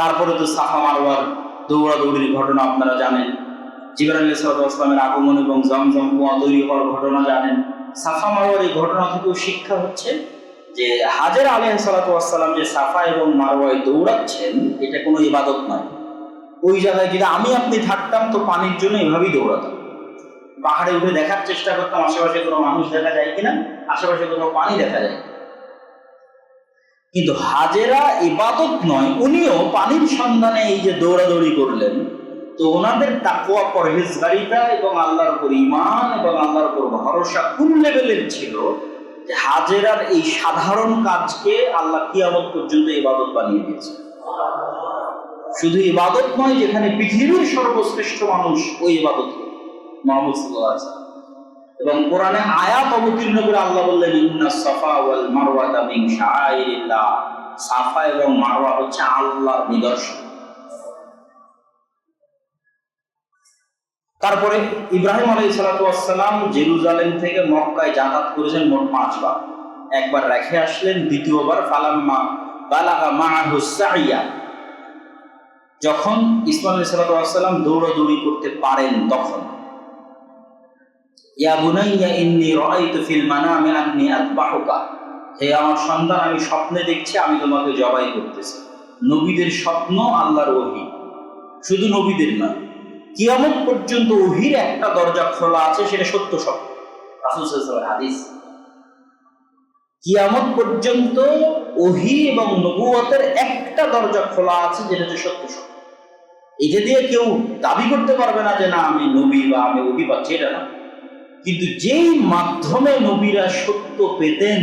তারপরে তো সাফা মারওয়ার দৌড়াদৌড়ির ঘটনা আপনারা জানেন, জিবরাইল আলাইহিস সালামের আগমন এবং জমজম কুয়া তৈরি হওয়ার ঘটনা জানেন। সাফা মারওয়ার এই ঘটনা থেকেও শিক্ষা হচ্ছে যে হাজেরা আলাইহিস সালাম যে সাফা এবং মারওয়ায় দৌড়াচ্ছেন এটা কোনো ইবাদত নয়। ওই জায়গায় যদি আমি আপনি থাকতাম তো পানির জন্য এভাবেই দৌড়াতাম, পাহাড়ে উঠে দেখার চেষ্টা করতাম আশেপাশে কোনো মানুষ দেখা যায় কিনা, আশেপাশে কোথাও পানি দেখা যায়। কিন্তু হাজেরা ইবাদত নয়, উনিও পানির সন্ধানে এই যে দৌড়াদৌড়ি করলেন, তো ওনাদের তাকওয়া পরহেজগারিতা এবং আল্লাহর উপর ঈমান এবং আল্লাহর উপর ভরসা কোন লেভেলের ছিল যে হাজেরার এই সাধারণ কাজকে আল্লাহ কিয়ামত পর্যন্ত ইবাদত বানিয়ে দিয়েছে। শুধু ইবাদত নয়, যেখানে পৃথিবীর সর্বশ্রেষ্ঠ মানুষ ওই ইবাদত মুহাম্মদ সাল্লাল্লাহু আলাইহি ওয়াসাল্লাম। এবং কোরআনে আয়াত অবতীর্ণ করে আল্লাহ বললেন ইন্নাস সাফা ওয়াল মারওয়াতা মিন শাআইরিল্লাহ, সাফা এবং মারওয়া হচ্ছে আল্লাহর নিদর্শন। তারপরে ইব্রাহিম আলাইহিস সালাম জেরুজালেম থেকে মক্কায় যাতায়াত করেছেন মোট 5 বার। একবার রেখে আসলেন, দ্বিতীয়বার ফালাম্মা বালাগা মাআহুস সাইয়া, যখন ইসমাঈল আলাইহিস সালাম দৌড়াদৌড়ি করতে পারেন তখন। ইয়া বুনাইয়া ইন্নী রাআইতু ফিল মানামি আন্নী আযবাহুকা, হে আমার সন্তান আমি স্বপ্নে দেখছি আমি তোমাকে জবাই করতেছি। নবীদের স্বপ্ন আল্লাহর ওহী, শুধু নবীদের নয়, কিয়ামত পর্যন্ত ওহীর একটা দরজা খোলা আছে, সেটা সত্য স্বপ্ন। রাসূল সাল্লাল্লাহু আলাইহি ওয়াসাল্লামের হাদিস, কিয়ামত পর্যন্ত ওহী এবং নবুয়তের একটা দরজা খোলা আছে, যেটা হচ্ছে সত্য স্বপ্ন। এটা দিয়ে কেউ দাবি করতে পারবে না যে না আমি নবী বা আমি ওহী পাচ্ছি, এটা না। কিন্তু যেই মাধ্যমে নবীরা সত্য পেতেন,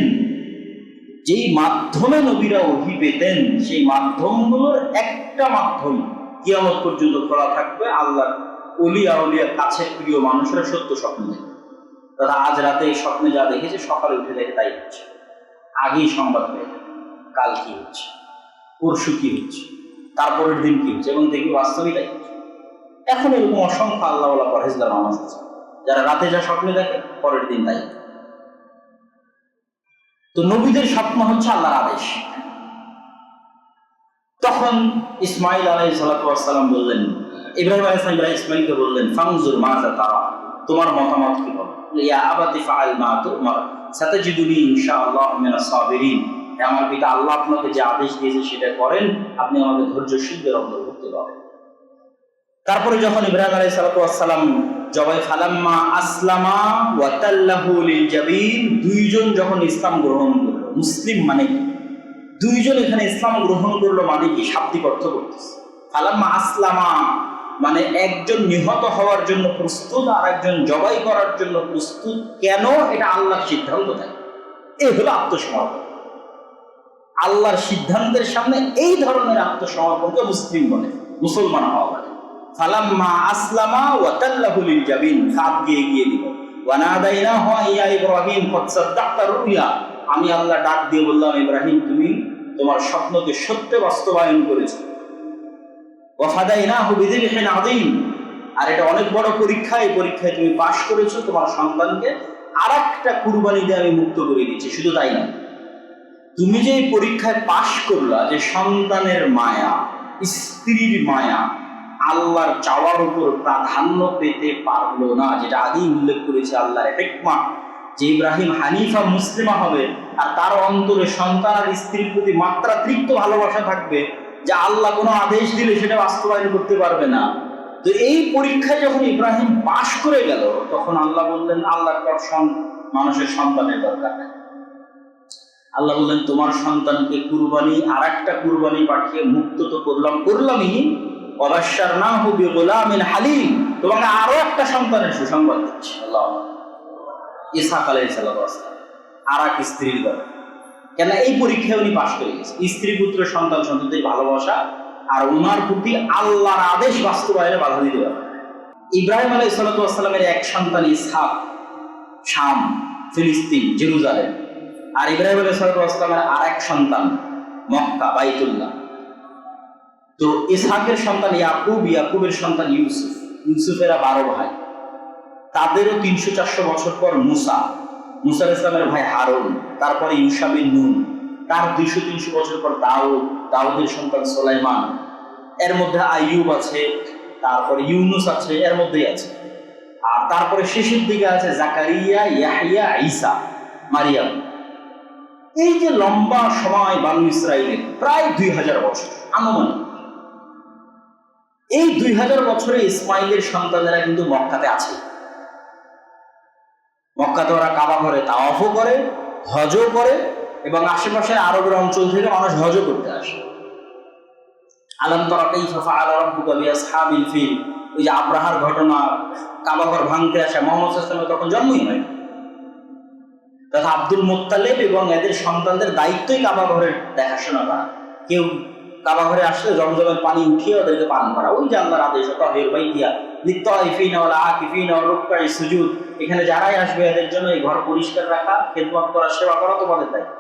যেই মাধ্যমে নবীরা ওহী পেতেন, সেই মাধ্যমগুলোর একটা মাধ্যম কিয়ামত পর্যন্ত খোলা থাকবে। আল্লাহর ওলি আউলিয়ার কাছের প্রিয় মানুষেরা সত্য স্বপ্ন দেখে, তারা আজ রাতে এই স্বপ্নে যা দেখেছে সকালে উঠে দেখে তাই হচ্ছে, আগেই সংবাদ পেয়ে যাবে কাল কি হচ্ছে, পরশু কি হচ্ছে, তারপরের দিন কি হচ্ছে, এবং দেখি বাস্তবিক তাই হচ্ছে। এখন এরকম অসংখ্য আল্লাহওয়ালা পরহেজগার মানুষ আছে যারা রাতে যা স্বপ্নে দেখে পরের দিন তাই। তো নবীদের স্বপ্ন হচ্ছে আল্লাহর আদেশ। তখন ইসমাঈল আলাইহিস সালাম বললেন, ইব্রাহিম আলাইহিস সালাম ইসমাঈলকে বললেন ফানজুর মাযা তারা, তোমার মতামত কি বলো? ইয়া আবাতি ফাআল মা তুমার সাতাজিদুনি ইনশাআল্লাহ মিনাস সাবিরিন, আমার পিতা আল্লাহ আপনাকে যে আদেশ দিয়েছে সেটা করেন, আপনি আমাকে ধৈর্যশীলদের অন্তর্ভুক্ত করেন। তারপরে যখন ইব্রাহিম আলাইহিস সালাম জবাই ফালাম্মা আসলামা ওয়া তাল্লাহু লিল জাবিন, দুইজন যখন ইসলাম গ্রহণ করলো, মুসলিম মানে কি, দুইজন এখানে ইসলাম গ্রহণ করলো মানে কি, শাব্দিক অর্থ করতেছে। ফালাম্মা আসলামা মানে একজন নিহত হওয়ার জন্য প্রস্তুত আর একজন জবাই করার জন্য প্রস্তুত। কেন? এটা আল্লাহর সিদ্ধান্ত থাকে, এই হলো আত্মসমর্পণ। আল্লাহর সিদ্ধান্তের সামনে এই ধরনের আত্মসমর্পণকে মুসলিম বলে, মুসলমান হওয়া বলে। ফালাম্মা আসলামা ওয়া তাল্লাহু লিল জাবিন, হাত দিয়ে এগিয়ে দিল। ওয়া নাদাইনাহু ইয়া ইব্রাহিম কদ সাদ্দাকতা রুয়া, আমি আল্লাহ ডাক দিয়ে বললাম ইব্রাহিম তুমি তোমার স্বপ্নকে সত্যে বাস্তবায়ন করেছো। ওয়া ফাদাইনাহু বিযিবহিন আযীম, আর এটা অনেক বড় পরীক্ষা, এই পরীক্ষায় তুমি পাশ করেছো, তোমার সন্তানকে আরেকটা কুরবানি দিয়ে আমি মুক্ত করে দিয়েছি। শুধু তাই না, তুমি যে পরীক্ষায় পাশ করলা, যে সন্তানের মায়া, স্ত্রীর মায়া আল্লাহর চাওয়ার উপর প্রাধান্য পেতে পারলো না, যেটা আগেই উল্লেখ করেছে আল্লাহর হিকমা, যে ইব্রাহিম হানিফা মুসলিমা হবে আর তার অন্তরে সন্তান আর স্ত্রীর প্রতি মাত্রাতিরিক্ত ভালোবাসা থাকবে, যে আল্লাহ কোনো আদেশ দিলে সেটা বাস্তবায়ন করতে পারবে না। তো এই পরীক্ষায় যখন ইব্রাহিম পাশ করে গেল, তখন আল্লাহ বললেন আল্লাহর মানুষের সন্তানের দরকার নেই। আল্লাহ বললেন তোমার সন্তানকে কুরবানি, আর একটা কুরবানি পাঠিয়ে মুক্ত তো করলামই, ওয়াবাশশারনাহু বিগুলামিন হালিম, তোমাকে আরো একটা সন্তানের সুসংবাদ দিচ্ছি। আল্লাহ, ইসহাক আলাইহিস সালাম আর এক স্ত্রীর দ্বারা, কেন এই পরীক্ষায় উনি পাশ করে গেছে। স্ত্রী পুত্র সন্তান সন্ততির ভালোবাসা আর ওনার প্রতি আল্লাহর আদেশ বাস্তবায়নে বাধা দিতে পারে। ইব্রাহিম আলাইহিস সালামের এক সন্তান ইসহাক, শাম, ফিলিস্তিন, জেরুজালেম। আর ইব্রাহিম আলাইহিস সালামের আর এক সন্তান মক্কা, বাইতুল্লাহ। তো ইসহাকের সন্তান ইয়াকুব, ইয়াকুবের সন্তান ইউসুফ, ইউসুফেরা 12 ভাই। তাদেরও 300-400 বছর পর মুসা, মুসা আলাইহিস সালামের ভাই হারুন, তারপরে ইউশা বিন নুন, তার 200-300 বছর পর দাউদ, দাউদের সন্তান সুলাইমান, এর মধ্যে আইয়ুব আছে, তারপরে ইউনুস আছে, এর মধ্যেই আছে। আর তারপরে শেষের দিকে আছে জাকারিয়া, ইয়াহইয়া, ঈসা, মারিয়াম। এই যে লম্বা সময় বানু ইসরাইলের, প্রায় 2000 বছর আনুমানিক, এই 2000 বছরে ইসমাইলের সন্তানেরা কিন্তু মক্কাতে আছে। মক্কাতে ওরা কাবা ঘরে তাওয়াফও করে, হজও করে, এবং আশেপাশের আরবের অঞ্চল থেকে মানুষ হজও করতে আসে। আলাম তারা কাইফা ফাআলা রাব্বুকা বিআসহাবিল ফিল, ওই যে আব্রাহার ঘটনা, কাবা ঘর ভাঙতে আসা, মুহাম্মদ সাল্লাল্লাহু আলাইহি ওয়াসাল্লাম তখন জন্মই হয়। তথা আব্দুল মুত্তালিব এবং এদের সন্তানদের দায়িত্বই কাবা ঘরের দেখাশোনা করা। কেউ কাবা ঘরে আসলে জমজমের পানি উঠিয়ে ওদেরকে পান করা, ওই যে আল্লাহর আদেশ, তাহির বাইতিয়া লিত্তাইফিনা ওয়াল আকিফিনা ওয়ার রুকআই সুজুদ, এখানে যারাই আসবে এদের জন্য এই ঘর পরিষ্কার রাখা, খেদমত করা, সেবা করা তোমাদের দায়িত্ব।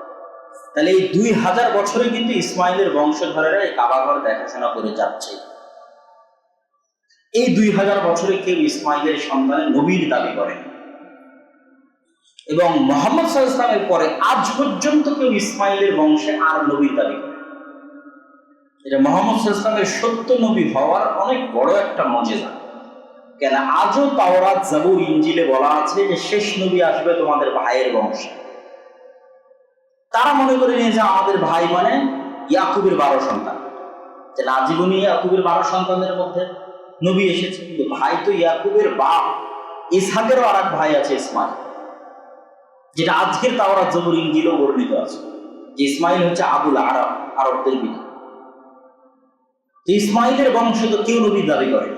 তাহলে এই 2000 বছরে কিন্তু ইসমাইলের বংশধরেরা এই কাবা ঘর দেখাশোনা করে যাচ্ছে। এই 2000 বছরে কেউ ইসমাইলের সন্তানের নবীর দাবি করে, এবং মুহাম্মদ সাল্লাল্লাহু আলাইহি ওয়াসাল্লামের পরে আজ পর্যন্ত কেউ ইসমাইলের বংশে আর নবীর দাবি করে। এটা মুহাম্মদ সাল্লাল্লাহু আলাইহি ওয়াসাল্লামের সত্য নবী হওয়ার অনেক বড় একটা মজেজা। কেন আজও তাওরাত, জাবুর, ইনজিলে বলা আছে যে শেষ নবী আসবে তোমাদের ভাইয়ের বংশে। তারা মনে করে নিয়েছে আমাদের ভাই মানে ইয়াকুবের 12 সন্তান, তাহলে আজীবনী ইয়াকুবের 12 সন্তানের মধ্যে নবী এসেছে। কিন্তু ভাই তো ইয়াকুবের বাপ, ইসহাকেরও আর এক ভাই আছে ইসমাইল, যেটা আজকের তাওরাত, জাবুর, ইনজিলও বর্ণিত আছে। ইসমাইল হচ্ছে আবুল আরব, আরবদের পিতা। ইসমাইলের বংশ তো কেউ নবীর দাবি করে,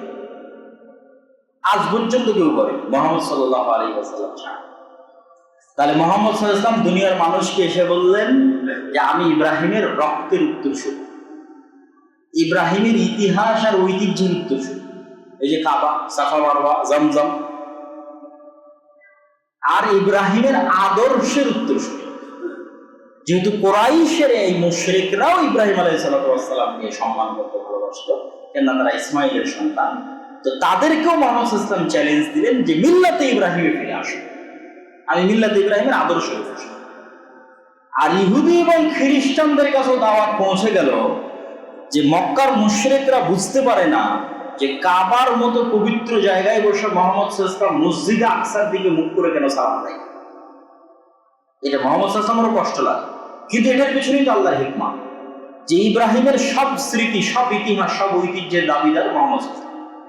আজ পর্যন্ত কেউ করে, মুহাম্মদ সাল্লাল্লাহু আলাইহি ওয়াসাল্লাম ছাড়া। তাহলে মুহাম্মদ সাল্লাল্লাহু আলাইহি ওয়াসাল্লাম দুনিয়ার মানুষকে এসে বললেন যে আমি ইব্রাহিমের রক্তের উত্তরসূরি, ইব্রাহিমের ইতিহাস আর ঐতিহ্যের উত্তরসূরি। এই যে কাবা, সাফা, মারওয়া, জমজম, আর ইব্রাহিমের আদর্শের উত্তরসূরি। যেহেতু কুরাইশের এই মুশরিকরাও ইব্রাহিম আলাইহিস সালামকে সম্মান করতে ভালোবাসতো, কেননা তারা ইসমাইলের সন্তান, তো তাদেরকেও মুহাম্মদ সাল্লাল্লাহু আলাইহি ওয়াসাল্লাম চ্যালেঞ্জ দিলেন যে মিল্লাতে ইব্রাহিমে ফিরে আসো, আমি মিল্লাতে ইব্রাহিমের আদর্শ। আর ইহুদি এবং খ্রিস্টানদের কাছেও দাওয়াত পৌঁছে গেল যে মক্কার মুশরিকরা বুঝতে পারে না যে কাবার মতো পবিত্র জায়গায় বসে মুহাম্মদ সাল্লাল্লাহু আলাইহি ওয়াসাল্লাম মসজিদে আকসার দিকে মুখ করে কেন সালাম দেয়। এটা মুহাম্মদ সাল্লাল্লাহু আলাইহি ওয়াসাল্লামেরও কষ্ট লাগে, কিন্তু এটার পিছনেই তো আল্লাহর হিকমত, যে ইব্রাহিমের সব স্মৃতি, সব ইতিহাস, সব ঐতিহ্যের দাবিদার মুহাম্মদ সাল্লাল্লাহু আলাইহি ওয়াসাল্লাম।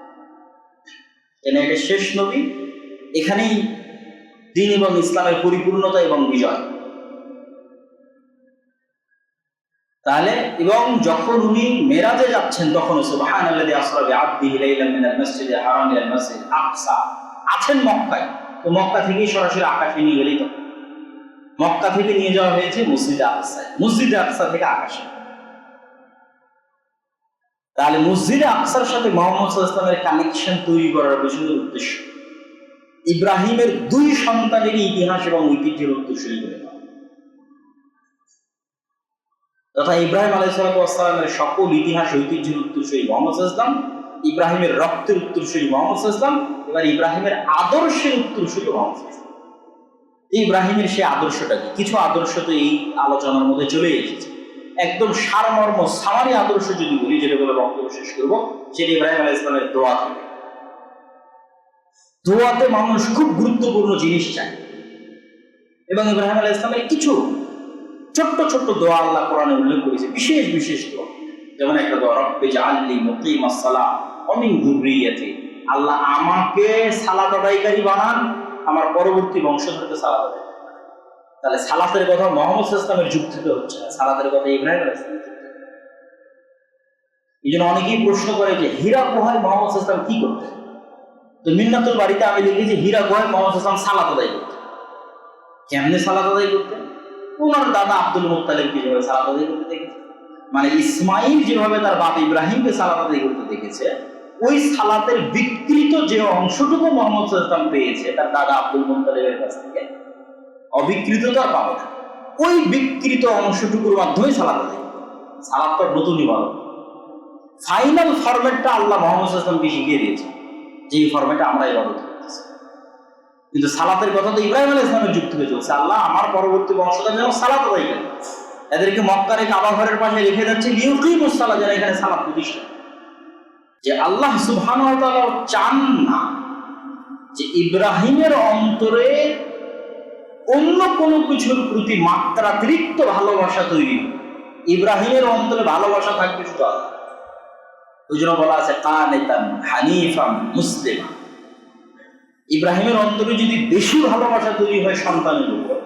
কেন এটা শেষ নবী, এখানেই দ্বীন এবং ইসলামের পরিপূর্ণতা এবং বিজয়। তাহলে এবং যখন উনি মেরাজে যাচ্ছেন তখন সুবহানাল্লাযী আসরা বিআবদিহি লাইলাম মিনাল মাসজিদিল হারাম ইলাল মাসজিদিল আকসা, আছেন মক্কায়, তো মক্কা থেকেই সরাসরি আকাশে নিয়ে গেলেই তো। মক্কা থেকে নিয়ে যাওয়া হয়েছে মসজিদে আকসায়, মসজিদে আকসা থেকে আকাশে। তাহলে মসজিদে আকসার সাথে মুহাম্মদ সাল্লাল্লাহু আলাইহি ওয়াসাল্লামের কানেকশন তৈরি করার পেছনে উদ্দেশ্য ইব্রাহিমের 2 সন্তানের ইতিহাস এবং ঐতিহ্যের উত্তরসূরি করে দেওয়া, তথা ইব্রাহিম আলাইহিস সালামের সকল ইতিহাস, ঐতিহ্যের উত্তরসূরি মুহাম্মদ সাল্লাল্লাহু আলাইহি ওয়াসাল্লাম, ইব্রাহিমের রক্তের উত্তরসূরি মুহাম্মদ সাল্লাল্লাহু আলাইহি ওয়াসাল্লাম, এবার ইব্রাহিমের আদর্শের উত্তরসূরি মুহাম্মদ সাল্লাল্লাহু আলাইহি ওয়াসাল্লাম। ইব্রাহিমের সেই আদর্শটা কি? কিছু আদর্শ তো এই আলোচনার মধ্যে চলে এসেছে। একদম সারমর্ম সামারি আদর্শ যদি বলি, যেটা বলে বক্তব্য শেষ করবো, সেটা ইব্রাহিম আলাইহিস সালামের দোয়া থেকে। দোয়াতে মানুষ খুব গুরুত্বপূর্ণ জিনিস চায়, এবং ইব্রাহিম আলাইহিস সালামের কিছু ছোট্ট ছোট্ট দোয়া আল্লাহ কোরআনে উল্লেখ করেছে, বিশেষ বিশেষ দোয়া। যেমন একটা দোয়া, রব্বি জাআলনি মুকিমাস সালাহ ওয়া মিন যুররিয়াতি, আল্লাহ আমাকে সালাত আদায়কারী বানান, আমার পরবর্তী বংশধরকে সালাত আদায়। তাহলে সালাতের কথা মুহাম্মদ সাল্লাল্লাহু আলাইহি ওয়াসাল্লামের যুগ থেকে হচ্ছে না, সালাতের কথা ইব্রাহিম আলাইহিস সালাম। এই জন্য অনেকেই প্রশ্ন করে যে হীরা গুহায় মুহাম্মদ সাল্লাল্লাহু আলাইহি ওয়াসাল্লাম কি করতেন? তো মিন্নাতুল বাড়িতে আমি লিখেছি হীরা গুহায় মুহাম্মদ সাল্লাল্লাহু আলাইহি ওয়াসাল্লাম সালাত আদায় করতেন। কেমনে সালাত আদায় করতেন? ওনার দাদা আব্দুল মুত্তালিবকে যেভাবে সালাত আদায় করতে দেখেছে, মানে ইসমাইল যেভাবে তার বাবা ইব্রাহিমকে সালাত আদায় করতে দেখেছে, ওই সালাতের বিকৃত যে অংশটুকু মুহাম্মদ সাল্লাল্লাহু আলাইহি ওয়াসাল্লাম পেয়েছে তার দাদা আব্দুল মুত্তালিবের কাছ থেকে, অবিকৃত তো আর পাবে না, ওই বিকৃত অংশটুকুর মাধ্যমে সালাত আদায়। সালাতটা নতুন ইবাদত, ফাইনাল ফরম্যাটটা আল্লাহ মুহাম্মদ সাল্লাল্লাহু আলাইহি ওয়াসাল্লামকে শিখিয়ে দিয়েছে, যে ফরম্যাটে আমরা ইবাদত করতেছি। কিন্তু সালাতের কথা তো ইব্রাহিম আলাইহিস সালামের যুগ থেকে চলছে, আল্লাহ আমার পরবর্তী বংশধর যেন সালাত আদায় করে, এদেরকে মক্কার কাবা ঘরের পাশে রেখে যাচ্ছে লিউকিমুস সালাহ, যেন এখানে সালাত প্রতিষ্ঠা। যে আল্লাহ সুবহানাহু ওয়া তাআলা চান না যে ইব্রাহিমের অন্তরে অন্য কোনো কিছুর প্রতি মাত্রাতিরিক্ত ভালোবাসা তৈরি। ইব্রাহিমের অন্তরে ভালোবাসা থাকবে শুধু আল্লাহ। ওই জন্য বলা আছে কানিতান হানিফান মুসলিমা। ইব্রাহিমের অন্তরে যদি বেশি ভালোবাসা তৈরি হয় সন্তানের উপর,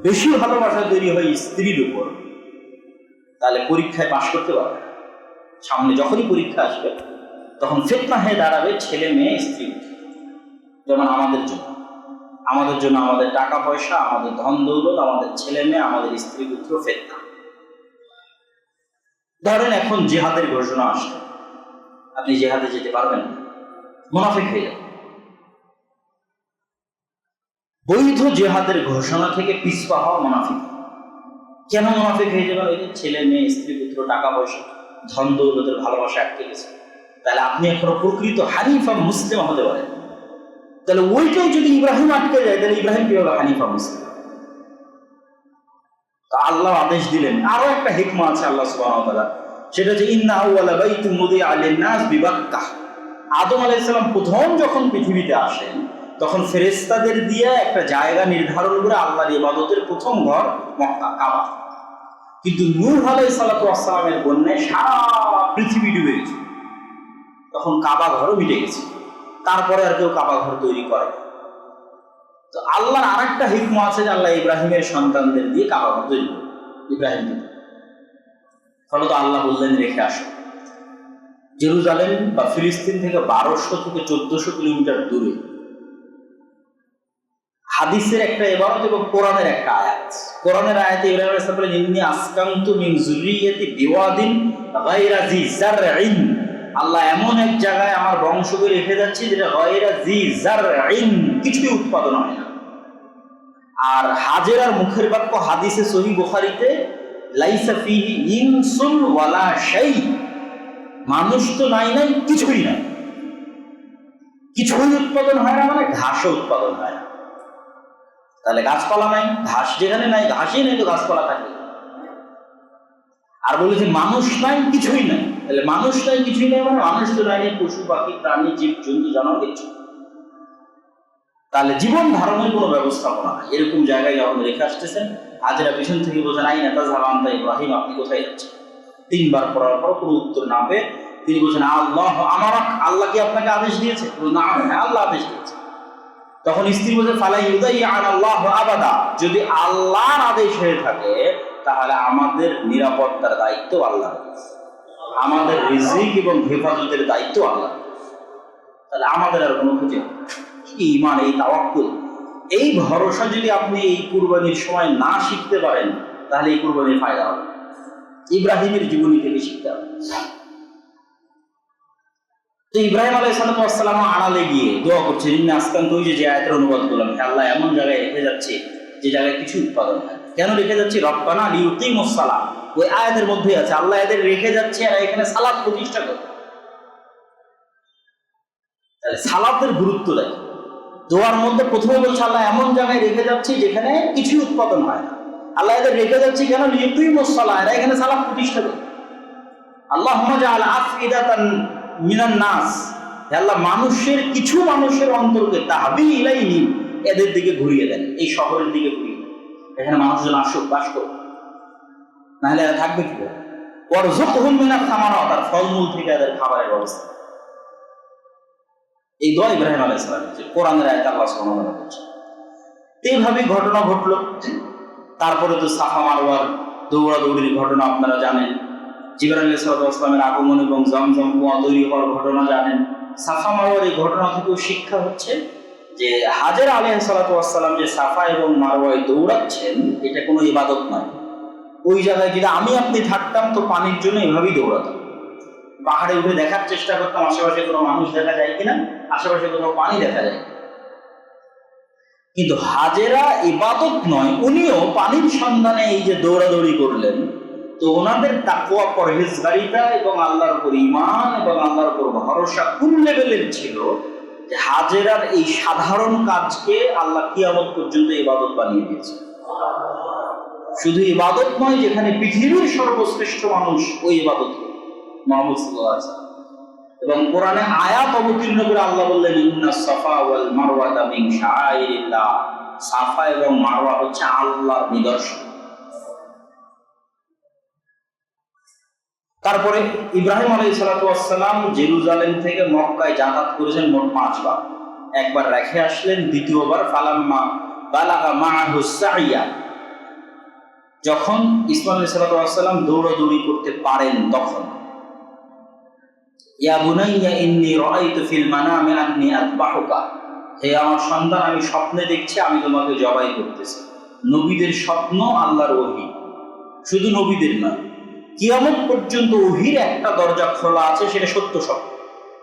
বেশি ভালোবাসা তৈরি হয় স্ত্রীর উপর, তাহলে পরীক্ষায় পাশ করতে পারবে। সামনে যখনই পরীক্ষা আসবে তখন ফিতনা হয়ে দাঁড়াবে ছেলে মেয়ে স্ত্রী। যেমন আমাদের জন্য আমাদের টাকা পয়সা, আমাদের ধন দৌলত, আমাদের ছেলে মেয়ে, আমাদের স্ত্রী পুত্র ফিতনা। ধরেন এখন জিহাদের ঘোষণা আসছে, আপনি জিহাদে যেতে পারবেন না, মুনাফিক হয়ে যাবেন। বৈধ জিহাদের ঘোষণা থেকে পিছপা হওয়া মুনাফিক। কেন মুনাফিক হয়ে যাবেন? ওই যে ছেলে মেয়ে স্ত্রী পুত্র টাকা পয়সা ধন দৌলতের ভালোবাসা আটকে গেছে। তাহলে আপনি এখনো প্রকৃত হানিফা মুসলিম হতে পারেন। তাহলে ওইটাই যদি ইব্রাহিম আটকে যায় তাহলে ইব্রাহিম কিভাবে হানিফা মুসলিম? আল্লাহ আদেশ দিলেন। আরো একটা হিকমা আছে আল্লাহ সুবহানাহু ওয়া তাআলা, সেটা যে ইন্না আউওয়ালা বাইতুম মুদিআ লিন-নাস বিবাক্কাহ। আদম আলাইহিস সালাম প্রথম যখন পৃথিবীতে আসেন তখন ফেরেশতাদের দিয়ে একটা জায়গা নির্ধারণ করে আল্লাহর ইবাদতের প্রথম ঘর মক্কা, কাবা। কিন্তু নূহ আলাইহিস সালামের বন্যায় সারা পৃথিবী ডুবে গেছে, তখন কাবা ঘরও মিটে গেছে। তারপরে আর কেউ কাবা ঘর তৈরি করে। তো আল্লাহর আরেকটা হিকমা আছে যে আল্লাহ ইব্রাহিমের সন্তানদের দিয়ে কাবা ঘর তৈরি করে ইব্রাহিম। ফলত আল্লাহ বললেন রেখে আসো। জেরুজালেম বা ফিলিস্তিন থেকে 1200 থেকে 1400 কিলোমিটার দূরে। হাদিসের একটা ইবারত এবং কোরআনের একটা আয়াত। কোরআনের আয়াতে ইব্রাহিম আলাইহিস সালাম বলেন ইন্নী আসকানতু মিন যুররিয়াতি বিওয়াদিন গায়রা জি জারইন। আল্লাহ এমন এক জায়গায় আমার বংশকে রেখে যাচ্ছে যেটা গায়রা জি জারইন, কিছুই উৎপাদন হয় না। আর হাজেরার মুখের বাক্য হাদিসে সহিহ বুখারীতে লাইসা ফিহি ইনসুন ওয়ালা শাই। মানুষ তো নাই, কিছুই নাই। কিছুই উৎপাদন হয় না মানে ঘাসও উৎপাদন হয় না। তাহলে গাছপালা নাই, ঘাস যেখানে নাই, ঘাসই নেই, তো গাছপালা থাকে। আর বলেছে মানুষ নাই, কিছুই নাই। তাহলে মানুষ নাই, কিছুই নাই মানে মানুষ তো নাই, পশু পাখি প্রাণী জীব জন্তু জানোয়ার কিছু। তাহলে জীবন ধারণের কোনো ব্যবস্থাপনা নাই। এরকম জায়গায় যখন রেখে আসতেছেন, হাজেরা পিছন থেকে বলছেন আইনা তাযহাবু আনতা ইব্রাহিম, আপনি কোথায় যাচ্ছেন? 3 বার পড়ার পর কোনো উত্তর না পেয়ে তিনি বলছেন আল্লাহ আমারাক, আল্লাহ কি আপনাকে আদেশ দিয়েছে? না, হ্যাঁ আল্লাহ আদেশ দিয়েছে। তখন স্ত্রী বলছে ফালা ইউদাইয়া আল্লাহ আবাদা, যদি আল্লাহর আদেশ হয়ে থাকে তাহলে আমাদের নিরাপত্তার দায়িত্ব আল্লাহ, আমাদের রিজিক এবং হেফাজতের দায়িত্ব আল্লাহ। তাহলে আমাদের আর কোনো ক্ষতি হবে। কি ঈমান, এই তাওয়াক্কুল, এই ভরসা যদি আপনি এই কুরবানির সময় না শিখতে পারেন তাহলে এই কুরবানির ফায়দা হবে। ইব্রাহিমের জীবনী থেকে শিখতে হবে। তো ইব্রাহিম আলাইহিস সালাম আড়ালে গিয়ে দোয়া করছেন ইন্নী আসকানতু, ওই যে আয়াতের অনুবাদ করলাম, আল্লাহ এমন জায়গায় রেখে যাচ্ছে যে জায়গায় কিছু উৎপাদন হয়। কেন রেখে যাচ্ছে? রব্বানা লিইউকিমুস সালাহ, ওই আয়াতের মধ্যেই আছে আল্লাহ এদের রেখে যাচ্ছে আর এখানে সালাত প্রতিষ্ঠা করে। তাহলে সালাতের গুরুত্ব দেয়। দোয়ার মধ্যে প্রথমে বলছে আল্লাহ এমন জায়গায় রেখে যাচ্ছে যেখানে কিছু উৎপাদন হয় না। আল্লাহ এদের রেখে যাচ্ছে কেন? লিইউকিমুস সালাহ, এরা এখানে সালাত প্রতিষ্ঠা করে। আল্লাহুম্মা জাআল আফইদাতান মিনান নাস, আল্লাহ মানুষের অন্তরকে তাহবি ইলাইহি, এদের দিকে ঘুরিয়ে দেন, এই শহরের দিকে ঘুরিয়ে দেন, এখানে মানুষজন আসুক, বাস করুক। নাহলে এরা থাকবে কিভাবে? ওয়ারযুকহুম মিনাস সামারাত, আর ফলমূল থেকে এদের খাবারের ব্যবস্থা। এই দোয়া ইব্রাহিম আলাইহিস সালামের, কোরআনের আয়াতে আল্লাহ সুবহানাহু ওয়া তাআলা বলেছেন। এইভাবেই ঘটনা ঘটলো। তারপরে তো সাফা মারওয়ার দৌড়াদৌড়ির ঘটনা আপনারা জানেন। জিবরাইল আলাইহিস সালামের আগমন এবং জমজম কুয়া তৈরি হওয়ার ঘটনা জানেন। সাফা মারওয়ার এই ঘটনা থেকেও শিক্ষা হচ্ছে যে হাজেরা আলাইহিস সালাম যে সাফা এবং মারওয়ায় দৌড়াচ্ছেন এটা কোনো ইবাদত নয়। ওই জায়গায় যদি আমি আপনি থাকতাম তো পানির জন্য এভাবেই দৌড়াতাম, পাহাড়ে উঠে দেখার চেষ্টা করতাম আশেপাশে কোনো মানুষ দেখা যায় কিনা, আশেপাশে কোথাও পানি দেখা যায়। কিন্তু হাজেরা ইবাদত নয়, উনিও পানির সন্ধানে এই যে দৌড়াদৌড়ি করলেন। তো ওনাদের তাকওয়া, পরহেজগারিতা এবং আল্লাহর উপর ঈমান এবং আল্লাহর উপর ভরসা কোন লেভেলের ছিল যে হাজেরার এই সাধারণ কাজকে আল্লাহ কিয়ামত পর্যন্ত ইবাদত বানিয়ে দিয়েছে। শুধু ইবাদত নয়, যেখানে পৃথিবীর সর্বশ্রেষ্ঠ মানুষ ওই ইবাদত করে, মুহাম্মদ সাল্লাল্লাহু আলাইহি ওয়াসাল্লাম। এবং কোরআনে আয়াত অবতীর্ণ করে আল্লাহ বললেন ইন্নাস সাফা ওয়াল মারওয়াতা মিন শাআইরিল্লাহ, সাফা এবং মারওয়া হচ্ছে আল্লাহর নিদর্শন। তারপরে ইব্রাহিম আলাইহিস সালাতু ওয়াস সালাম জেরুজালেম থেকে মক্কায় যাতায়াত করেছেন মোট 5 বার। একবার রেখে আসলেন, দ্বিতীয়বার ফালাম্মা বালাগা মাআহুস সাইয়া, যখন ইসমাঈল আলাইহিস সালাতু ওয়াস সালাম দৌড়াদৌড়ি করতে পারেন তখন ইয়া বুনাইয়া ইন্নী রাআইতু ফিল মানামি আন্নী আযবাহুকা, হে আমার সন্তান আমি স্বপ্নে দেখছি আমি তোমাকে জবাই করতেছি। নবীদের স্বপ্ন আল্লাহর ওহী, শুধু নবীদের নয়, কিয়ামত পর্যন্ত ওহীর একটা দরজা খোলা আছে, সেটা সত্য স্বপ্ন।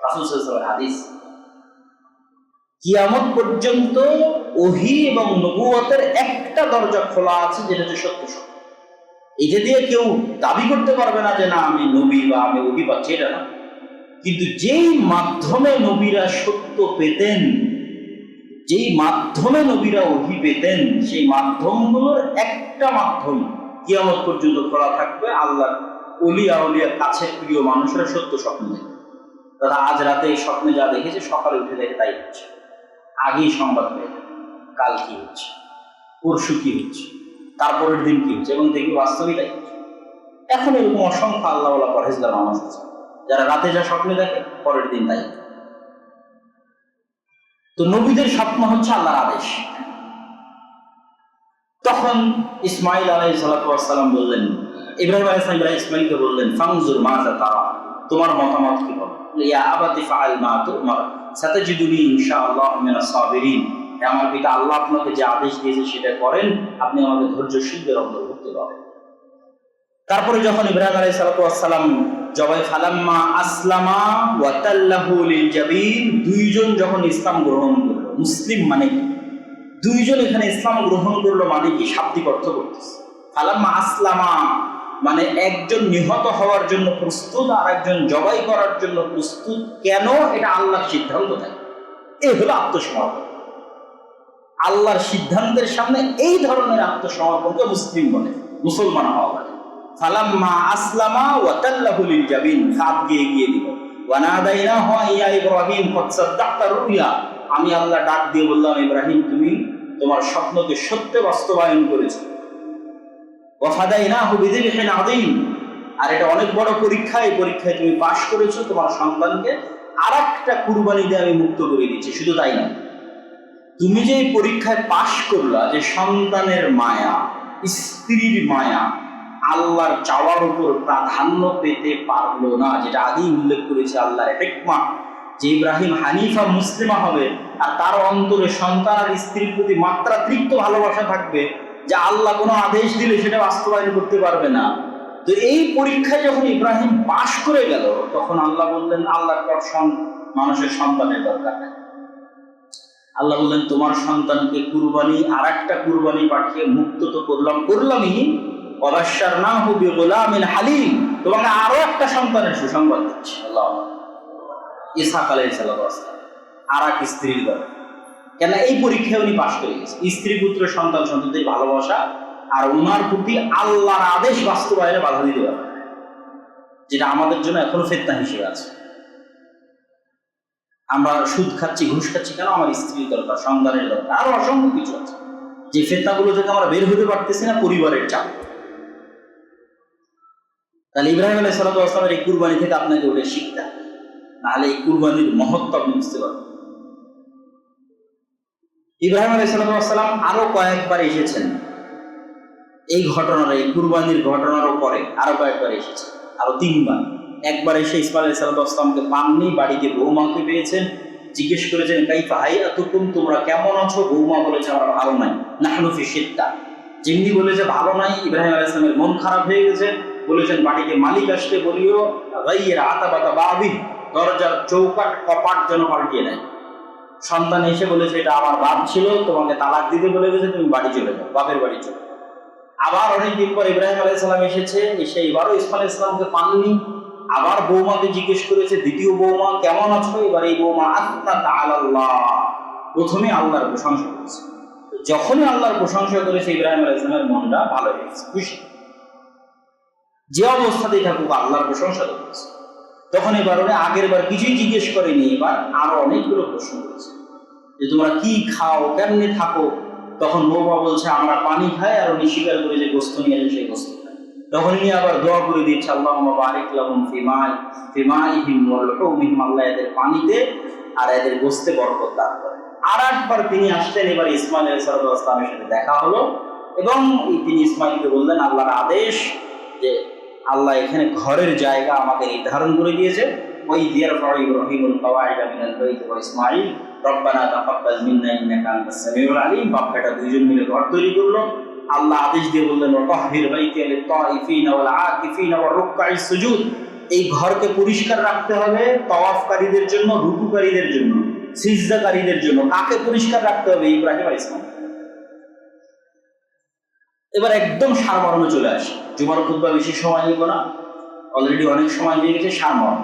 রাসূল সাল্লাল্লাহু আলাইহি ওয়াসাল্লামের হাদিস, কিয়ামত পর্যন্ত ওহী এবং নবুয়তের একটা দরজা খোলা আছে, যেটা হচ্ছে সত্য স্বপ্ন। এটা দিয়ে কেউ দাবি করতে পারবে না যে না আমি নবী বা আমি ওহী পাচ্ছি, এটা না। কিন্তু যেই মাধ্যমে নবীরা সত্য পেতেন, যেই মাধ্যমে নবীরা ওহী পেতেন, সেই মাধ্যমগুলোর একটা মাধ্যম কিয়ামত পর্যন্ত খোলা থাকবে। আল্লাহর ওলিয়া আউলিয়া কাছের প্রিয় মানুষেরা সত্য স্বপ্ন দেখে, তারা আজ রাতে এই স্বপ্নে যা দেখেছে সকালে উঠে দেখে তাই হচ্ছে, আগেই সংবাদ পেয়ে কাল কি হচ্ছে, পরশু কি হচ্ছে, তারপরের দিন কি হচ্ছে, এবং দেখি বাস্তবিক তাই হচ্ছে। এখন এরকম অসংখ্য আল্লাহওয়ালা পরহেজগার মানুষ আছে যারা রাতে যা স্বপ্নে দেখে পরের দিন তাই। তো নবীদের স্বপ্ন হচ্ছে আল্লাহর আদেশ। তখন ইসমাঈল আলাইহিস সালাতু ওয়াস সালাম বললেন, ইব্রাহিম আলাইহিস সালাম ইসমাঈলকে বললেন ফানজুর মাযা তারা, তোমার মতামত কি বলো? ইয়া আবাতি ফাআল মা তুমার সাতাজিদুনি ইনশাআল্লাহ মিনাস সাবিরিন, আমার পিতা আল্লাহ আপনাকে যে আদেশ দিয়েছে সেটা করেন, আপনি আমাকে ধৈর্যশীলদের অন্তর্ভুক্ত করেন। তারপরে যখন ইব্রাহিম আলাইহিস সালাতু ওয়াস সালাম জবাই ফালাম্মা আসলামা ওয়া তাল্লাহু লিল জাবিন, দুইজন যখন ইসলাম গ্রহণ করলো, মুসলিম মানে কি? দুইজন এখানে ইসলাম গ্রহণ করলো মানে কি? শাব্দিক অর্থ করতেছে। ফালাম্মা আসলামা মানে একজন নিহত হওয়ার জন্য প্রস্তুত, আর একজন জবাই করার জন্য প্রস্তুত। কেন? এটা আল্লাহর সিদ্ধান্ত থাকে। এই হলো আত্মসমর্পণ। আল্লাহর সিদ্ধান্তের সামনে এই ধরনের আত্মসমর্পণকে মুসলিম বলে, মুসলমান হওয়া বলে। ফালাম্মা আসলামা ওয়া তাল্লাহু লিল জাবিন, হাত দিয়ে এগিয়ে দিল। ওয়া নাদাইনাহু ইয়া ইব্রাহিম কদ সাদ্দাকতা রুইয়া, আমি আল্লাহ ডাক দিয়ে বললাম ইব্রাহিম তুমি তোমার স্বপ্নকে সত্যে বাস্তবায়ন করেছো। ওয়া ফাদাইনাহু বিযিবহিন আযীম, আর এটা অনেক বড় পরীক্ষা, এই পরীক্ষায় তুমি পাশ করেছো, তোমার সন্তানকে আরেকটা কুরবানি দিয়ে আমি মুক্ত করে দিয়েছি। শুধু তাই না, তুমি যে এই পরীক্ষায় পাশ করলা, যে সন্তানের মায়া, স্ত্রীর মায়া আল্লাহর চাওয়ার উপর প্রাধান্য পেতে পারলো না, যেটা আগেই উল্লেখ করেছে আল্লাহর হিকমত, যে ইব্রাহিম হানিফা মুসলিমা হবে আর তার অন্তরে সন্তান আর স্ত্রীর প্রতি মাত্রাতিরিক্ত ভালোবাসা থাকবে, যে আল্লাহ কোনো আদেশ দিলে সেটা বাস্তবায়ন করতে পারবে না। তো এই পরীক্ষায় যখন ইব্রাহিম পাশ করে গেল, তখন আল্লাহ বললেন আল্লাহর পর মানুষের সন্তানের দরকার নেই। আল্লাহ বললেন তোমার সন্তানকে কুরবানি, আর একটা কুরবানি পাঠিয়ে মুক্ত তো করলামই, ওয়াবাশশারনাহু বিগুলামিন হালিম, তোমাকে আরো একটা সন্তানের সুসংবাদ দিচ্ছি। আল্লাহ, ইসহাক আলাইহিস সালাতু ওয়াস সালাম আর এক স্ত্রীর দরকার। কেন? এই পরীক্ষায় উনি পাশ করে গেছে। স্ত্রী পুত্র সন্তান সন্ততির ভালোবাসা আর ওনার প্রতি আল্লাহর আদেশ বাস্তবায়নে বাধা দিতে পারে, যেটা আমাদের জন্য এখনো ফিতনা হিসেবে আছে। আমরা সুদ খাচ্ছি, ঘুষ খাচ্ছি, কেন? আমার স্ত্রীর দরকার, সন্তানের দরকার, আরো অসংখ্য কিছু আছে। যে ফিতনাগুলো থেকে আমরা বের হতে পারতেছি না, পরিবারের চাপ। তাহলে ইব্রাহিম আলাইহিস সালাতু ওয়াস সালামের এই কুরবানি থেকে আপনাকে ওটা শিখতে হবে, নাহলে এই কুরবানির মহত্ব আপনি বুঝতে পারবেন। ইব্রাহিম আলাইহিস সালাতু ওয়াস সালাম আরো কয়েকবার এসেছেন এই ঘটনার, এই কুরবানির ঘটনারও পরে আরো কয়েকবার এসেছেন, আরো 3 বার। একবার এসে ইসমাঈল আলাইহিস সালাতু ওয়াস সালামকে পাননি, বাড়িতে বৌমাকে পেয়েছেন, জিজ্ঞেস করেছেন কাইফা হাইয়াতুকুম, তোমরা কেমন আছো? বৌমা বলেছে আমরা ভালো নাই, নাহনু ফি শিদ্দা। যেমনি বলেছে ভালো নাই, ইব্রাহিম আলাইহিস সালামের মন খারাপ হয়ে গেছে। বলেছেন বাড়িতে মালিক আসলে বলিও গাইয়ের আতাবাতা বাবি, দরজার চৌকাট কপাট যেন পাল্টিয়ে নেয়। সন্তান এসে বলেছে এটা আমার বাপ ছিল, তোমাকে তালাক দিতে বলে গেছে, তুমি বাড়ি চলে যাও, বাপের বাড়ি চলে যাও। আবার অনেকদিন পর ইব্রাহিম আলাইহিস সালাম এসেছে, এসে এবারও ইসমাঈল আলাইহিস সালামকে পাননি। আবার বৌমাকে জিজ্ঞেস করেছে, দ্বিতীয় বৌমা কেমন আছো? এবার এই বৌমা আতনাত আলাল্লাহ, প্রথমে আল্লাহর প্রশংসা করেছে। যখনই আল্লাহর প্রশংসা করেছে ইব্রাহিম আলাইহিস সালামের মনটা ভালো হয়ে গেছে, খুশি। যে অবস্থাতেই থাকুক আল্লাহর প্রশংসা করেছে। তখন এবার ওরা আগের বার কিছুই জিজ্ঞেস করেনি, এবার আরো অনেকগুলো প্রশ্ন করেছে যে তোমরা কি খাও, কেমনে থাকো। তখন বৌমা বলছে আমরা পানি খাই আর উনি স্বীকার করে যে গোস্ত নিয়ে আসে সেই গোস্ত খাই। তখন উনি আবার দোয়া করে দিচ্ছে আল্লাহুম্মা বারিক লাহুম ফি মাইহিম ওয়া লুহুমিহিম, আল্লাহ এদের পানিতে আর এদের গোস্তে বরকত দান করে। আর একবার তিনি আসলেন, এবার ইসমাইল আলাইহিস সালামের সাথে দেখা হলো এবং তিনি ইসমাইলকে বললেন আল্লাহর আদেশ যে আল্লাহ এখানে ঘরের জায়গা আমাকে নির্ধারণ করে দিয়েছে। ওই ইয়ারফাউ ইব্রাহিমুল কাওয়াইদা মিনাল বাইতি ওয়া ইসমাইল রব্বানা তাকাব্বাল মিন্না ইন্নাকা আনতাস সামিউল আলিম। বাপ বেটা দুইজন মিলে ঘর তৈরি করলো। আল্লাহ আদেশ দিয়ে বললেন ওয়াতাহহির বাইতি লিত-তাইফিনা ওয়াল আকিফিনা ওয়ার রুকআইস সুজুদ, এই ঘরকে পরিষ্কার রাখতে হবে তাওয়াফকারীদের জন্য, রুকুকারীদের জন্য, সিজদাকারীদের জন্য। কাকে পরিষ্কার রাখতে হবে? ইব্রাহিম আলাইহিস সালাম। এবার একদম সারমর্ম চলে আসে। জুমার খুতবা বেশি সময় নিব না, অলরেডি অনেক সময় হয়ে গেছে। সারমর্ম,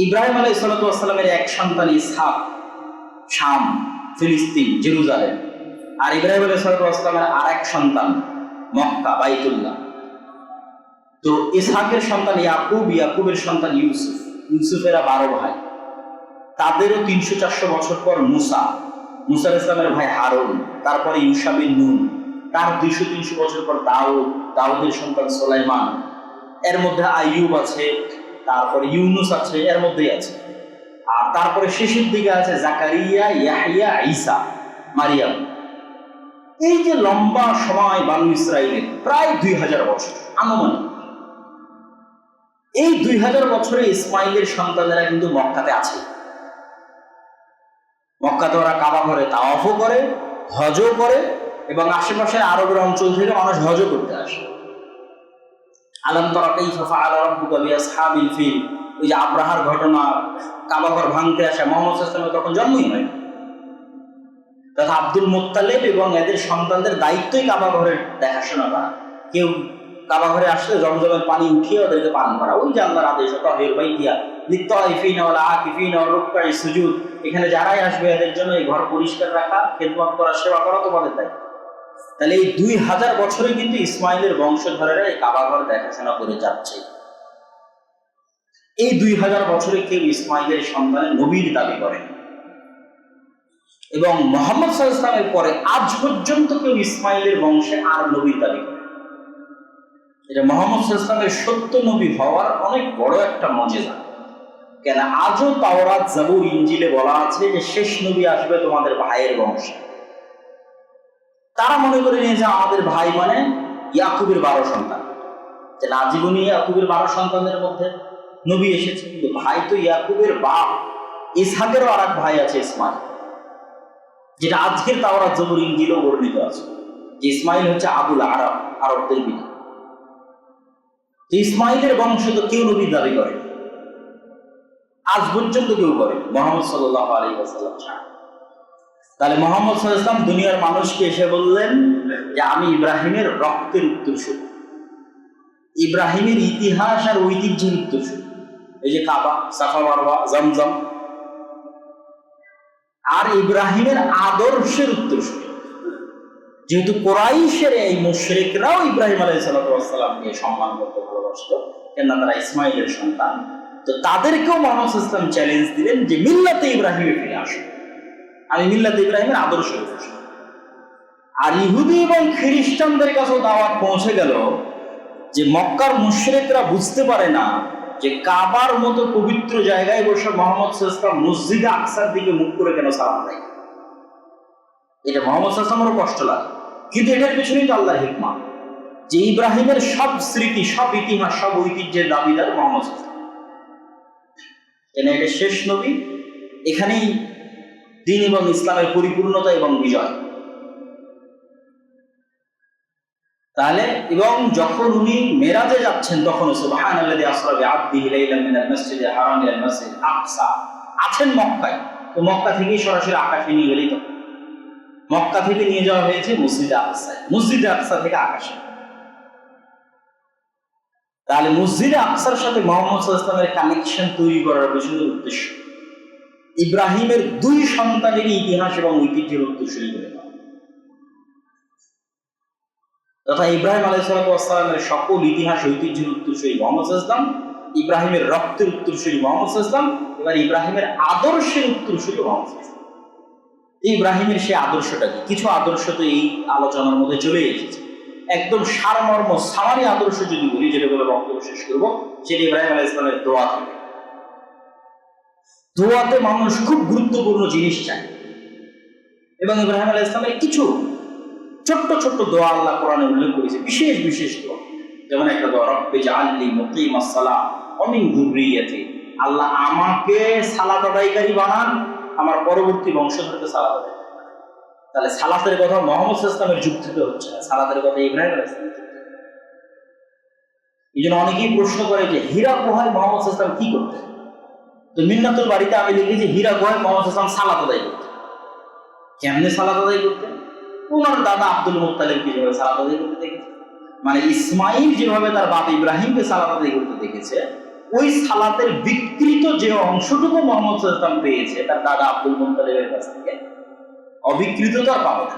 ইব্রাহিম আলাইহিস সালামের এক সন্তান ইসহাক, শাম, ফিলিস্তিন, জেরুজালেম। আর ইব্রাহিম আলাইহিস সালামের আর এক সন্তান মক্কা, বাইতুল্লাহ। তো ইসহাকের সন্তান ইয়াকুব, ইয়াকুবের সন্তান ইউসুফ, ইউসুফেরা 12 ভাই। তাদেরও 300-400 বছর পর মুসা, মুসা আলাইহিস সালামের ভাই হারুন, তারপরে ইউশা বিন নুন, তার 200-300 বছর পর দাউদ, দাউদের সন্তান সুলাইমান, এর মধ্যে আইয়ুব আছে, তারপরে ইউনুস আছে, এর মধ্যেই আছে। আর তারপরে শেষের দিকে আছে জাকারিয়া, ইয়াহইয়া, ঈসা, মারিয়াম। এই যে লম্বা সময় বানু ইসরাইলের প্রায় 2000 বছর আনুমানিক, এই 2000 বছরে ইসমাইলের সন্তানেরা কিন্তু মক্কাতে আছে। মক্কাতে ওরা কাবা ঘরে তাওয়াফও করে, হজও করে এবং আশেপাশের আরবের অঞ্চল থেকে মানুষ হজও করতে আসে। আলাম তারা কাইফা ফাআলা রাব্বুকা বিআসহাবিল ফিল, ওই যে আব্রাহার ঘটনা, কাবা ঘর ভাঙতে আসা, মুহাম্মদ সাল্লাল্লাহু আলাইহি ওয়াসাল্লাম তখন জন্মই হয়। তথা আব্দুল মুত্তালিব এবং এদের সন্তানদের দায়িত্বই কাবা ঘরের দেখাশোনা করা। কেউ কাবা ঘরে আসলে জমজমের পানি উঠিয়ে ওদেরকে পান করা। ওই যে আল্লাহর আদেশ তাহির বাইতিয়া লিত-তাইফিনা ওয়াল আকিফিনা ওয়ার রুকআইস সুজুদ, এখানে যারাই আসবে এদের জন্য এই ঘর পরিষ্কার রাখা, খেদমত করা, সেবা করা তোমাদের দায়িত্ব। তাহলে এই 2000 বছরে কিন্তু ইসমাইলের বংশধরেরা এই কাবা ঘর দেখাশোনা করে যাচ্ছে। এই 2000 বছরে কেউ ইসমাইলের সন্তানের নবীর দাবি করে এবং মুহাম্মদ সাল্লাল্লাহু আলাইহি ওয়াসাল্লামের পরে আজ পর্যন্ত কেউ ইসমাইলের বংশে আর নবীর দাবি করে। এটা মুহাম্মদ সাল্লাল্লাহু আলাইহি ওয়াসাল্লামের সত্য নবী হওয়ার অনেক বড় একটা মুজিজা। কেন আজও তাওরাত, জাবুর, ইনজিলে বলা আছে যে শেষ নবী আসবে তোমাদের ভাইয়ের বংশে। তারা মনে করে নিয়েছে আমাদের ভাই মানে ইয়াকুবের 12 সন্তান, যে নাজিবুনি ইয়াকুবের 12 সন্তানের মধ্যে নবী এসেছে। কিন্তু ভাই তো ইয়াকুবের বাপ, ইসহাকেরও আর এক ভাই আছে ইসমাইল, যেটা আজকের তাওরাত, জাবুর, ইনজিলেও বর্ণিত আছে যে ইসমাইল হচ্ছে আবুল আরব, আরবদের পিতা। তো ইসমাইলের বংশে তো কেউ নবীর দাবি করে, আজ পর্যন্ত কেউ করে, মুহাম্মদ সাল্লাল্লাহু আলাইহি ওয়াসাল্লাম ছাড়া। তাহলে মুহাম্মদ সাল্লাল্লাহু আলাইহি ওয়াসাল্লাম দুনিয়ার মানুষকে এসে বললেন যে আমি ইব্রাহিমের রক্তের উত্তরসূরি, ইব্রাহিমের ইতিহাস আর ঐতিহ্যের উত্তরসূরি। এই যে কাবা, সাফা, মারওয়া, জমজম, আর ইব্রাহিমের আদর্শের উত্তরসূরি। যেহেতু কুরাইশের এই মুশরিকরাও ইব্রাহিম আলাইহিস সালামকে সম্মান করতে ভালোবাসত, কেননা তারা ইসমাইলের সন্তান, তো তাদেরকেও মুহাম্মদ সাল্লাল্লাহু আলাইহি ওয়াসাল্লাম চ্যালেঞ্জ দিলেন যে মিল্লাতে ইব্রাহিমে ফিরে আসো, আমি মিল্লাতে ইব্রাহিমের আদর্শ। আর ইহুদি এবং খ্রিস্টানদের কাছেও দাওয়াত পৌঁছে গেল যে মক্কার মুশরিকরা বুঝতে পারে না যে কাবার মতো পবিত্র জায়গায় বসে মুহাম্মদ সাল্লাল্লাহু আলাইহি ওয়াসাল্লাম মসজিদে আকসার দিকে মুখ করে কেন সালাম দেয়। এটা মুহাম্মদ সাল্লাল্লাহু আলাইহি ওয়াসাল্লামেরও কষ্ট লাগে, কিন্তু এটার পেছনেই তো আল্লাহর হিকমত, যে ইব্রাহিমের সব স্মৃতি, সব ইতিহাস, সব ঐতিহ্যের দাবিদার মুহাম্মদ সাল্লাল্লাহু আলাইহি ওয়াসাল্লাম। কেন এটা শেষ নবী, এখানেই দ্বীন এবং ইসলামের পরিপূর্ণতা এবং বিজয়। তাহলে এবং যখন উনি মেরাজে যাচ্ছেন তখন সুবহানাল্লাযী আসরা বিআবদিহি লাইলাম মিনাল মাসজিদিল হারাম ইলাল মাসজিদিল আকসা, আছেন মক্কায়, তো মক্কা থেকেই সরাসরি আকাশে নিয়ে গেলেই তো। মক্কা থেকে নিয়ে যাওয়া হয়েছে মসজিদে আকসায়, মসজিদে আকসা থেকে আকাশে। তাহলে মসজিদে আকসার সাথে মুহাম্মদ সাল্লাল্লাহু আলাইহি ওয়াসাল্লামের কানেকশন তৈরি করার পেছনে উদ্দেশ্য ইব্রাহিমের 2 সন্তানের ইতিহাস এবং ঐতিহ্যের উত্তরসূরি করে দেওয়া, তথা ইব্রাহিম আলাইহিস সালামের সকল ইতিহাস, ঐতিহ্যের উত্তরসূরি মুহাম্মদ সাল্লাল্লাহু আলাইহি ওয়াসাল্লাম ইব্রাহিমের রক্তের উত্তরসূরি মোহাম্মদ সাল্লাল্লাহু আলাইহি ওয়াসাল্লাম, এবার ইব্রাহিমের আদর্শের উত্তরসূরি মোহাম্মদ সাল্লাল্লাহু আলাইহি ওয়াসাল্লাম। ইব্রাহিমের সেই আদর্শটা কি? কিছু আদর্শ তো এই আলোচনার মধ্যে চলে এসেছে। একদম সারমর্ম সামারি আদর্শ যদি বলি, যেটা বলে বক্তব্য শেষ করবো, সেটা ইব্রাহিম আলাইহিস সালামের দোয়া থেকে। দোয়াতে মানুষ খুব গুরুত্বপূর্ণ জিনিস চায়, এবং ইব্রাহিম আলাইহিস সালামের কিছু ছোট্ট ছোট্ট দোয়া আল্লাহ কোরআনে উল্লেখ করেছে, বিশেষ বিশেষ দোয়া। যেমন একটা দোয়া, রব্বি জাআলনি মুকিমাস সালাহ ওয়া মিন যুররিয়াতি, আল্লাহ আমাকে সালাত আদায়কারী বানান, আমার পরবর্তী বংশধরকে সালাত আদায়। তাহলে সালাতের কথা মুহাম্মদ সাল্লাল্লাহু আলাইহি ওয়াসাল্লামের যুগ থেকে হচ্ছে না, সালাতের কথা ইব্রাহিম আলাইহিস সালামের যুগ থেকে। এই জন্য অনেকেই প্রশ্ন করে যে হীরা গুহায় মুহাম্মদ সাল্লাল্লাহু আলাইহি ওয়াসাল্লাম কি করতেন? তো মিন্নাতুল বাড়িতে আমি লিখেছি হীরা গুহায় মুহাম্মদ সাল্লাল্লাহু আলাইহি ওয়াসাল্লাম সালাত আদায় করতেন। কেমনে সালাত আদায় করতেন? ওনার দাদা আব্দুল মুত্তালিবকে যেভাবে সালাত আদায় করতে দেখেছে, মানে ইসমাইল যেভাবে তার বাবা ইব্রাহিমকে সালাত আদায় করতে দেখেছে, ওই সালাতের বিকৃত যে অংশটুকু মুহাম্মদ সাল্লাল্লাহু আলাইহি ওয়াসাল্লাম পেয়েছে তার দাদা আব্দুল মুত্তালিবের কাছ থেকে, অবিকৃত তো আর পাবে না,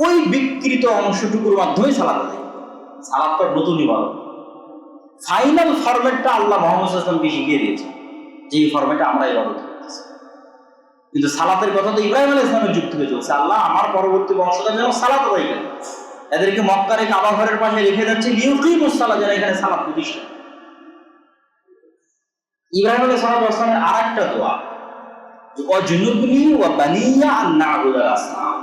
ওই বিকৃত অংশটুকুর মাধ্যমে সালাত আদায় করবে। সালাতটা নতুন ইবাদত, ফাইনাল ফরম্যাটটা আল্লাহ মুহাম্মদ সাল্লাল্লাহু আলাইহি ওয়াসাল্লামকে শিখিয়ে দিয়েছে, যে ফরম্যাটে আমরা ইবাদত করতেছি। কিন্তু সালাতের কথা তো ইব্রাহিম আলাইহিস সালামের যুগ থেকে চলছে, আল্লাহ আমার পরবর্তী বংশধর যেন সালাত আদায় করে, এদেরকে মক্কার এই কাবা ঘরের পাশে রেখে যাচ্ছে লিউকিমুস সালাত, যেন এখানে সালাত প্রতিষ্ঠা। ইব্রাহিম আলাইহিস সালামের আরেকটা দোয়া, ওয়াজনুবনি ওয়া বানিয়া আন না'বুদাল আসনাম,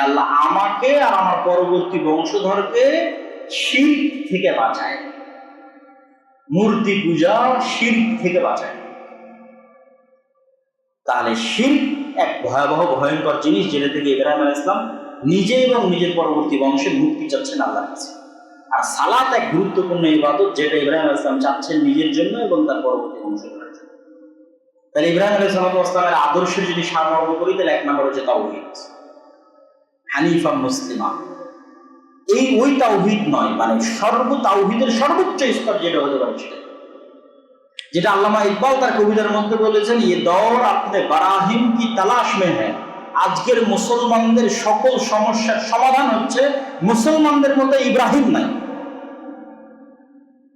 আল্লাহ আমাকে আর আমার পরবর্তী বংশধরকে শিরক থেকে বাঁচায়, মূর্তি পূজা শিরক থেকে বাঁচায়। তাহলে শিরক এক ভয়াবহ ভয়ঙ্কর জিনিস, যেটা থেকে ইব্রাহিম আলাইহিস সালাম নিজে এবং নিজের পরবর্তী বংশের মুক্তি চাচ্ছেন আল্লাহর কাছে। আর সালাত এক গুরুত্বপূর্ণ ইবাদত, যেটা ইব্রাহিম আলাইহিস সালাম চাচ্ছেন নিজের জন্য এবং তার পরবর্তী বংশের জন্য। তাহলে ইব্রাহিম আলাইহিস সালামের আদর্শের যদি সারমর্ম করি, তাহলে এক নম্বর হচ্ছে তাওহীদ, হানিফা মুসলিমা। এই ওই তাওহীদ নয়, মানে তাওহীদের সর্বোচ্চ স্তর যেটা হতে পারে সেটা, যেটা আল্লামা ইকবাল তার কবিতার মধ্যে বলেছেন, ये दौर अपने बराहिम की तलाश में है। আজকের মুসলমানদের সকল সমস্যার সমাধান হচ্ছে মুসলমানদের মধ্যে ইব্রাহিম নাই।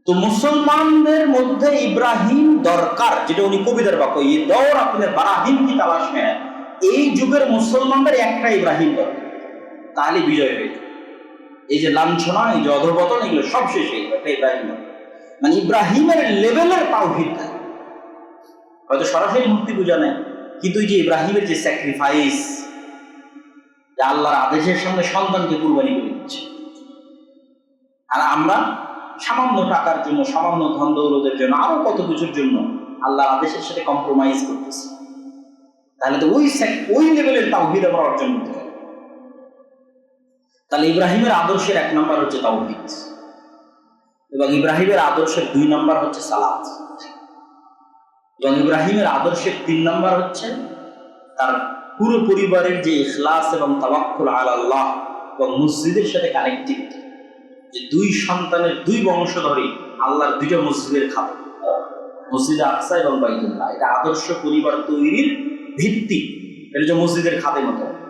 তো মুসলমানদের মধ্যে ইব্রাহিম দরকার, যেটা উনি কবিতার বাক্য, ये दौर अपने बराहिम की तलाश में है। এই যুগের মুসলমানদের একটা ইব্রাহিম দরকার, তাহলে বিজয় হয়ে যাবে। এই যে লাঞ্ছনা, এই যে অধঃপতন, এগুলো সব শেষ হয়ে যাবে, একটা ইব্রাহিম দরকার। মানে ইব্রাহিমের লেভেলের তাওহীদ থাকে, হয়তো সরাসরি মূর্তি পূজা নেই, কিন্তু এই যে ইব্রাহিমের যে স্যাক্রিফাইস, আল্লাহর আদেশের সামনে সন্তানকে কুরবানি করে দিচ্ছে, আর আমরা সামান্য টাকার জন্য, সামান্য ধন দৌলতের জন্য, আরো কত কিছুর জন্য আল্লাহর আদেশের সাথে কম্প্রোমাইজ করতেছি। তাহলে তো ওই লেভেলের তাওহীদ আমরা অর্জন করতে পারি। তাহলে ইব্রাহিমের আদর্শের এক নম্বর হচ্ছে তাওহীদ, এবং ইব্রাহিমের আদর্শের 2 নম্বর হচ্ছে সালাত, এবং ইব্রাহিমের আদর্শের 3 নম্বর হচ্ছে তার পুরো পরিবারের যে ইখলাস এবং তাওয়াক্কুল আলাল্লাহ এবং মসজিদের সাথে কানেক্টিভিটি, যে 2 সন্তানের 2 বংশধরই আল্লাহর 2টা মসজিদের খাদেম, মসজিদে আকসা এবং বাইতুল্লাহ। এটা আদর্শ পরিবার তৈরির ভিত্তি, এটা হচ্ছে মসজিদের খাদেম হতে হবে।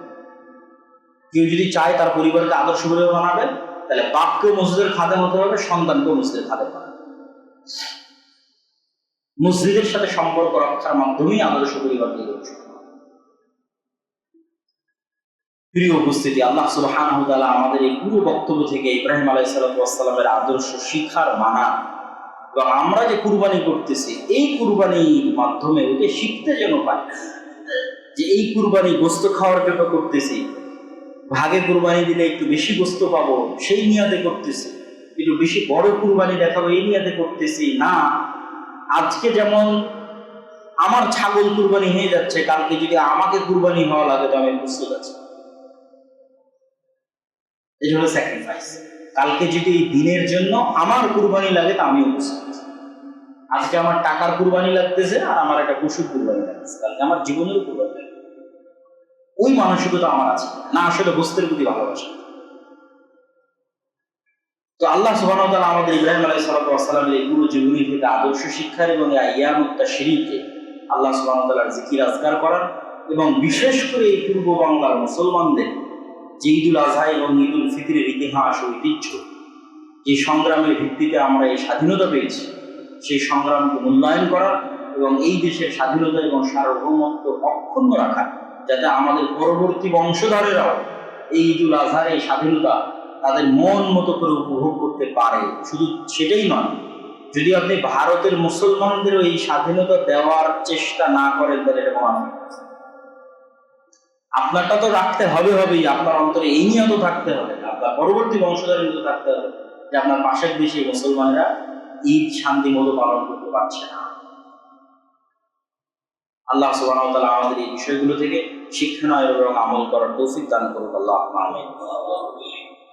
কেউ যদি চায় তার পরিবারকে আদর্শ পরিবার বানাবে, তাহলে বাপকেও মসজিদের খাদেম হতে হবে, সন্তানকেও মসজিদের খাদেম বানাবে। মসজিদের সাথে সম্পর্ক রক্ষার মাধ্যমেই আদর্শ পরিবার তৈরি হচ্ছে। প্রিয় উপস্থিতি, আল্লাহ সুবহানাহু ওয়া তাআলা আমাদের এই পুরো বক্তব্য থেকে ইব্রাহিম আলাইহিস সালামের আদর্শ শিখার মানা, এবং আমরা যে কুরবানি করতেছি, এই কুরবানির মাধ্যমে ওকে শিখতে যেন পাই যে এই কুরবানি গোস্ত খাওয়ার জন্য করতেছি, ভাগে কুরবানি দিলে একটু বেশি গোস্ত পাবো সেই নিয়তে করতেছি, একটু বেশি বড় কুরবানি দেখাবো এই নিয়তে করতেছি না। আজকে যেমন আমার ছাগল কুরবানি হয়ে যাচ্ছে, কালকে যদি আমাকে কুরবানি হওয়া লাগে তো আমি প্রস্তুত আছি। এই হলো স্যাক্রিফাইস। কালকে যদি এই দিনের জন্য আমার কুরবানি লাগে তা আমিও প্রস্তুত আছি। আজকে আমার টাকার কুরবানি লাগতেছে আর আমার একটা পশুর কুরবানি লাগতেছে, কালকে আমার জীবনের কুরবানি লাগবে, ওই মানসিকতা আমার আছে না, আসলে গোস্তের প্রতি ভালোবাসা। তো আল্লাহ সুবহানাহু ওয়া তাআলা আমাদের ইব্রাহিম আলাইহিস সালামের এই পুরো জীবনী থেকে আদর্শ শিক্ষার এবং আইয়ামুত তাশরীকে আল্লাহ সুবহানাহু ওয়া তাআলার জিকির আজকার করার, এবং বিশেষ করে এই পূর্ব বাংলার মুসলমানদের যে ঈদুল আজহা এবং ঈদুল ফিতরের ইতিহাস ও ঐতিহ্য, যে সংগ্রামের ভিত্তিতে আমরা এই স্বাধীনতা পেয়েছি, সেই সংগ্রামকে মূল্যায়ন করা এবং এই দেশের স্বাধীনতা এবং সার্বভৌমত্ব অক্ষুণ্ণ রাখা, যাতে আমাদের পরবর্তী বংশধরেরাও এই ঈদুল আজহার এই স্বাধীনতা তাদের মন মতো করে উপভোগ করতে পারে। শুধু সেটাই নয়, যদি আপনি ভারতের মুসলমানদেরও এই স্বাধীনতা দেওয়ার চেষ্টা না করেন তাহলে এটা মহান। আপনারটা তো রাখতে হবেই, আপনার অন্তরে এই নিয়ত থাকতে হবে, আপনার পরবর্তী বংশধরের নিয়ত থাকতে হবে যে আপনার পাশের দেশে মুসলমানরা ঈদ শান্তি মতো পালন করতে পারছে না। আল্লাহ সুবহানাহু ওয়া তাআলা আমাদের এই বিষয়গুলো থেকে শিক্ষা নেওয়ার এবং আমল করার তৌফিক দান করুন। আল্লাহ আমিন।